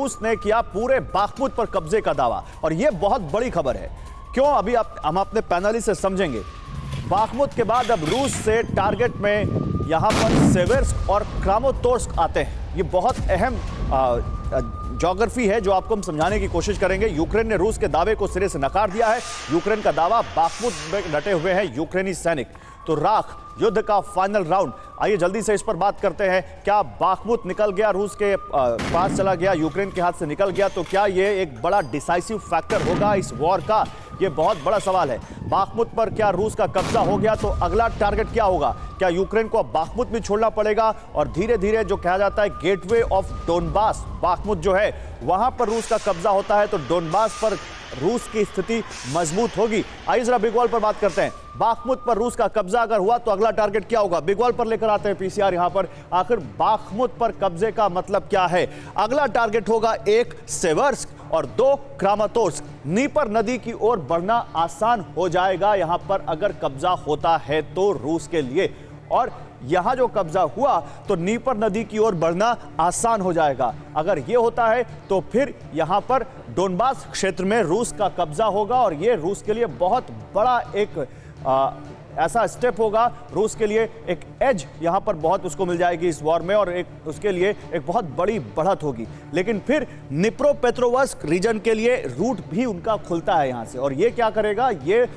रूस ने किया पूरे बाखमुत पर कब्जे का दावा, और यह बहुत बड़ी खबर है। क्यों, अभी हम अपने पैनलिस्ट से समझेंगे। बाखमुत के बाद अब रूस से टारगेट में यहां पर सेवेर्स्क और क्रामातोर्स्क आते हैं। ये बहुत अहम ज्योग्राफी है जो आपको हम समझाने की कोशिश करेंगे। यूक्रेन ने रूस के दावे को सिरे से नकार दिया है। यूक्रेन का दावा, बाखमुत में डटे हुए हैं यूक्रेनी सैनिक। तो राख युद्ध का फाइनल राउंड, आइए जल्दी से इस पर बात करते हैं। क्या बाखमुत निकल गया, रूस के पास चला गया, यूक्रेन के हाथ से निकल गया, तो क्या ये एक बड़ा डिसाइसिव फैक्टर होगा इस वॉर का? ये बहुत बड़ा सवाल है। बाखमुत पर क्या रूस का कब्जा हो गया तो अगला टारगेट क्या होगा? क्या यूक्रेन को अब बाखमुत भी छोड़ना पड़ेगा? और धीरे धीरे जो कहा जाता है गेटवे ऑफ डोनबास, बाखमुत जो है वहां पर रूस का कब्जा होता है तो डोनबास पर रूस की स्थिति मजबूत होगी। आइए जरा बिग वॉल पर बात करते हैं। बाखमुत पर रूस का कब्जा अगर हुआ तो अगला टारगेट क्या होगा? बिग वॉल पर लेकर आते हैं पीसीआर यहां पर। आखिर बाखमुत पर कब्जे का मतलब क्या है? अगला टारगेट होगा 1 सेवर्स्क और 2 क्रामातोर्स्क। नीपर नदी की ओर बढ़ना आसान हो जाएगा यहां पर अगर कब्जा होता है तो रूस के लिए, और यहां जो कब्जा हुआ तो नीपर नदी की ओर बढ़ना आसान हो जाएगा। अगर यह होता है तो फिर यहां पर डोनबास क्षेत्र में रूस का कब्जा होगा, और यह रूस के लिए बहुत बड़ा एक ऐसा स्टेप होगा। रूस के लिए एक एज यहां पर बहुत उसको मिल जाएगी इस वॉर में, और एक उसके लिए एक बहुत बड़ी बढ़त होगी। लेकिन फिर निप्रोपेट्रोवस्क रीजन के लिए रूट भी उनका खुलता है यहां से, और ये क्या करेगा? ये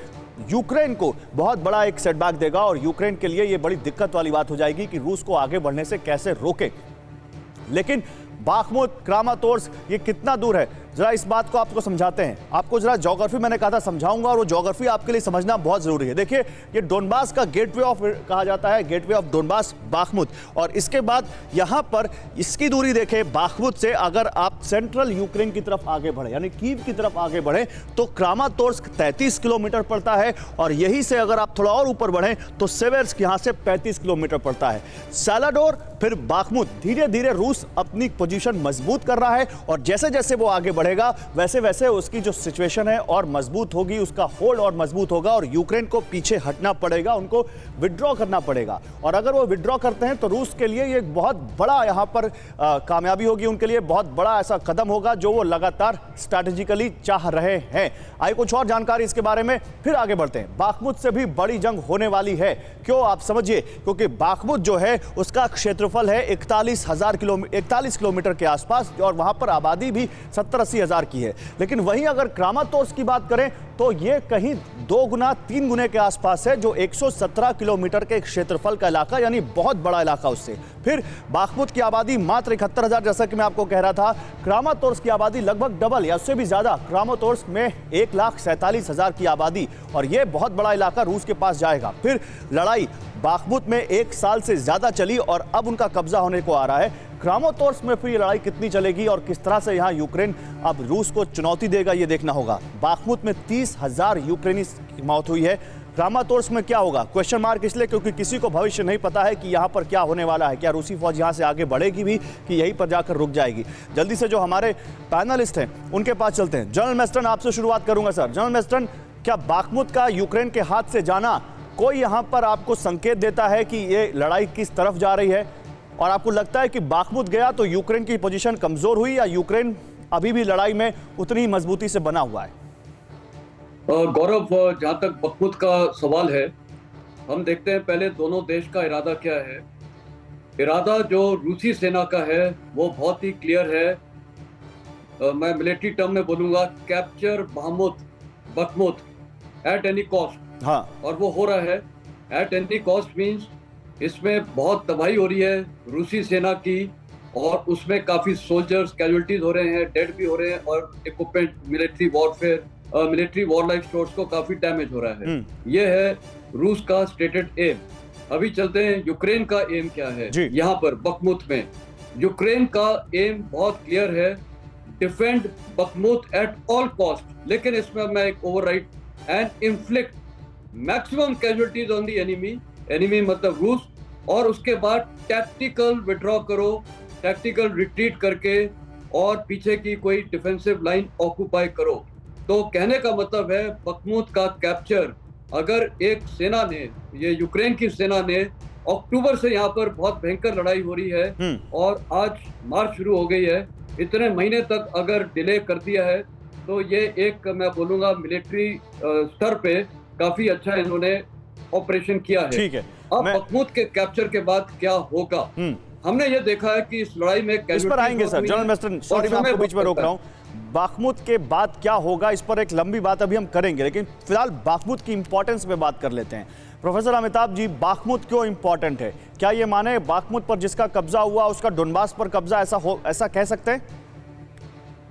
यूक्रेन को बहुत बड़ा एक सेटबैक देगा, और यूक्रेन के लिए ये बड़ी दिक्कत वाली बात हो जाएगी कि रूस को आगे बढ़ने से कैसे रोके। लेकिन बाखमुत, क्रामातोर्स्क ये कितना दूर है, जरा इस बात को आपको समझाते हैं। आपको जरा ज्योग्राफी मैंने कहा था समझाऊंगा, और वो ज्योग्राफी आपके लिए समझना बहुत जरूरी है। देखिए, ये डोनबास का गेटवे ऑफ कहा जाता है, गेटवे ऑफ डोनबास बाखमुत। और इसके बाद यहां पर इसकी दूरी देखें बाखमुत से, अगर आप सेंट्रल यूक्रेन की तरफ आगे बढ़े यानी कीव की तरफ आगे बढ़े तो क्रामातोर्स्क 33 किलोमीटर पड़ता है, और यहीं से अगर आप थोड़ा और ऊपर बढ़े तो सेवेर्स्क यहां से 35 किलोमीटर पड़ता है। सालाडोर फिर बाखमुत, धीरे धीरे रूस अपनी पोजीशन मजबूत कर रहा है, और जैसे जैसे वो आगे बढ़ेगा वैसे वैसे उसकी जो सिचुएशन है और मजबूत होगी, उसका होल्ड और मजबूत होगा, और यूक्रेन को पीछे हटना पड़ेगा, उनको विड्रॉ करना पड़ेगा। और अगर वो विड्रॉ करते हैं तो रूस के लिए ये एक बहुत बड़ा यहां पर कामयाबी होगी, उनके लिए बहुत बड़ा ऐसा कदम होगा जो वो लगातार स्ट्रैटेजिकली चाह रहे हैं। आइए कुछ और जानकारी इसके बारे में फिर आगे बढ़ते हैं। बाखमुत से भी बड़ी जंग होने वाली है। क्यों, आप समझिए, क्योंकि बाखमुत जो है उसका क्षेत्रफल है 41 किलोमीटर के आसपास, और वहां पर आबादी भी 70-80 हजार की है। लेकिन वहीं अगर क्रामातोर्स्क की बात करें तो यह कहीं 2 गुना 3 गुने के आसपास है, जो 117 किलोमीटर के क्षेत्रफल का इलाका, यानी बहुत बड़ा इलाका उससे। फिर बाखमुत की आबादी मात्र 71,000, जैसा कि मैं आपको कह रहा था। क्रामातोर्स्क की आबादी लगभग डबल या उससे भी ज्यादा, क्रामातोर्स्क में 1,47,000 की आबादी, और यह बहुत बड़ा इलाका रूस के पास जाएगा। फिर लड़ाई बाखमुत में 1 साल से ज्यादा चली और अब उनका कब्जा होने को आ रहा है। क्रामातोर्स्क में फिर ये लड़ाई कितनी चलेगी और किस तरह से यहां यूक्रेन अब रूस को चुनौती देगा, ये देखना होगा। बाखमुत में 30,000 यूक्रेनी की मौत हुई है। क्रामातोर्स्क में क्या होगा? क्वेश्चन मार्क इसलिए क्योंकि किसी को भविष्य नहीं पता है कि यहां पर क्या होने वाला है। क्या रूसी फौज यहां से आगे बढ़ेगी भी कि यहीं पर जाकर रुक जाएगी? जल्दी से जो हमारे पैनलिस्ट हैं उनके पास चलते हैं। जनरल मेस्टन, आपसे शुरुआत करूंगा सर। जनरल मेस्टन, क्या बाखमुत का यूक्रेन के हाथ से जाना कोई यहां पर आपको संकेत देता है कि ये लड़ाई किस तरफ जा रही है? और आपको लगता है कि बाखमुत गया तो यूक्रेन की पोजीशन कमजोर हुई, या यूक्रेन अभी भी लड़ाई में उतनी ही मजबूती से बना हुआ है? गौरव, जहां तक बाखमुत का सवाल है, हम देखते हैं पहले दोनों देश का इरादा क्या है। इरादा जो रूसी सेना का है वो बहुत ही क्लियर है। मैं मिलिट्री टर्म में बोलूंगा, capture Bakhmut at any cost. हाँ, और वो हो रहा है। एट एनी कॉस्ट मींस इसमें बहुत तबाही हो रही है रूसी सेना की, और उसमें काफी सोल्जर्स कैजुअल्टीज हो रहे हैं, डेड भी हो रहे हैं, और equipment, military warfare, military warlike stores को काफी डैमेज हो रहा है। ये है रूस का स्टेटेड एम। अभी चलते हैं यूक्रेन का एम क्या है। यहाँ पर बाखमुत में यूक्रेन का एम बहुत क्लियर है, defend Bakhmut at all cost. लेकिन इसमें मैं एक overwrite and inflict maximum casualties on the enemy मतलब रूस, और उसके बाद टैक्टिकल विड्रॉ करो, टैक्टिकल रिट्रीट करके, और पीछे की कोई डिफेंसिव लाइन ऑक्यूपाई करो। तो कहने का मतलब है बाखमुत का कैप्चर, अगर एक सेना ने, ये यूक्रेन की सेना ने, अक्टूबर से यहाँ पर बहुत भयंकर लड़ाई हो रही है और आज मार्च शुरू हो गई है, इतने महीने तक अगर डिले कर दिया है तो ये एक मैं बोलूंगा मिलिट्री स्तर पे काफी अच्छा इन्होंने ऑपरेशन किया है। ठीक है, अब मैं बखमुत के कैप्चर के बाद क्या होगा, हमने ये देखा है कि इस लड़ाई में इस पर आएंगे सर। जनरल मेस्टर, सॉरी मैं आपको बीच में रोक रहा हूं। बाखमुत के बाद क्या होगा, इस पर एक लंबी बात अभी हम करेंगे, लेकिन फिलहाल बाखमुत की इंपॉर्टेंस पे बात कर लेते हैं। प्रोफेसर अमिताभ जी, बाखमुत क्यों इंपॉर्टेंट है? क्या ये माने बाखमुत पर जिसका कब्जा हुआ उसका डोनबास पर कब्जा, ऐसा कह सकते हैं?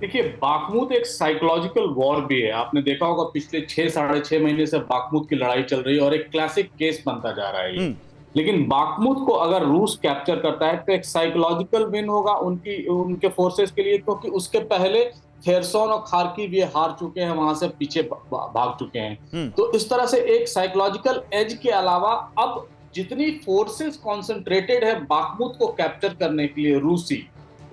देखिए, बाखमुत एक साइकोलॉजिकल वॉर भी है। आपने देखा होगा पिछले 6-6.5 महीने से बाखमुत की लड़ाई चल रही है और एक क्लासिक केस बनता जा रहा है ये। लेकिन बाखमुत को अगर रूस कैप्चर करता है तो एक साइकोलॉजिकल विन होगा उनके फोर्सेस के लिए, क्योंकि उसके पहले खेरसोन और खार्किव ये हार चुके हैं, वहां से पीछे भाग चुके हैं। तो इस तरह से एक साइकोलॉजिकल एज के अलावा अब जितनी फोर्सेस कॉन्सेंट्रेटेड है बाखमुत को कैप्चर करने के लिए रूसी,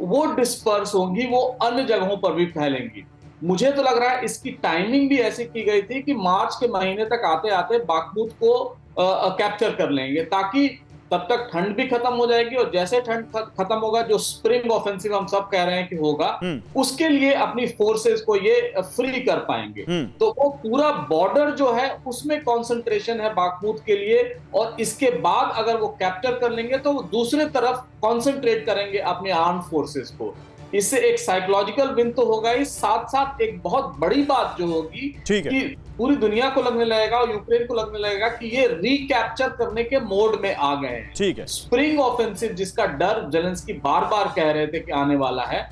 वो डिस्पर्स होंगी, वो अन्य जगहों पर भी फैलेंगी। मुझे तो लग रहा है इसकी टाइमिंग भी ऐसी की गई थी कि मार्च के महीने तक आते आते बाखमुत को कैप्चर कर लेंगे, ताकि तब तक ठंड भी खत्म हो जाएगी और जैसे ठंड खत्म होगा, जो स्प्रिंग ऑफेंसिव हम सब कह रहे हैं कि होगा, उसके लिए अपनी फोर्सेस को ये फ्री कर पाएंगे। तो वो पूरा बॉर्डर जो है उसमें कंसंट्रेशन है बाखमुत के लिए, और इसके बाद अगर वो कैप्चर कर लेंगे तो वो दूसरे तरफ कंसंट्रेट करेंगे अपने आर्म फोर्सेस को। इससे एक साइकोलॉजिकल विन तो होगा ही, साथ साथ एक बहुत बड़ी बात जो होगी कि पूरी दुनिया को लगने लगेगा और यूक्रेन को लगने लगेगा कि ये रिकैप्चर करने के मोड में आ गए हैं। ठीक है। स्प्रिंग ऑफेंसिव जिसका डर जेलेंस्की बार बार कह रहे थे कि आने वाला है,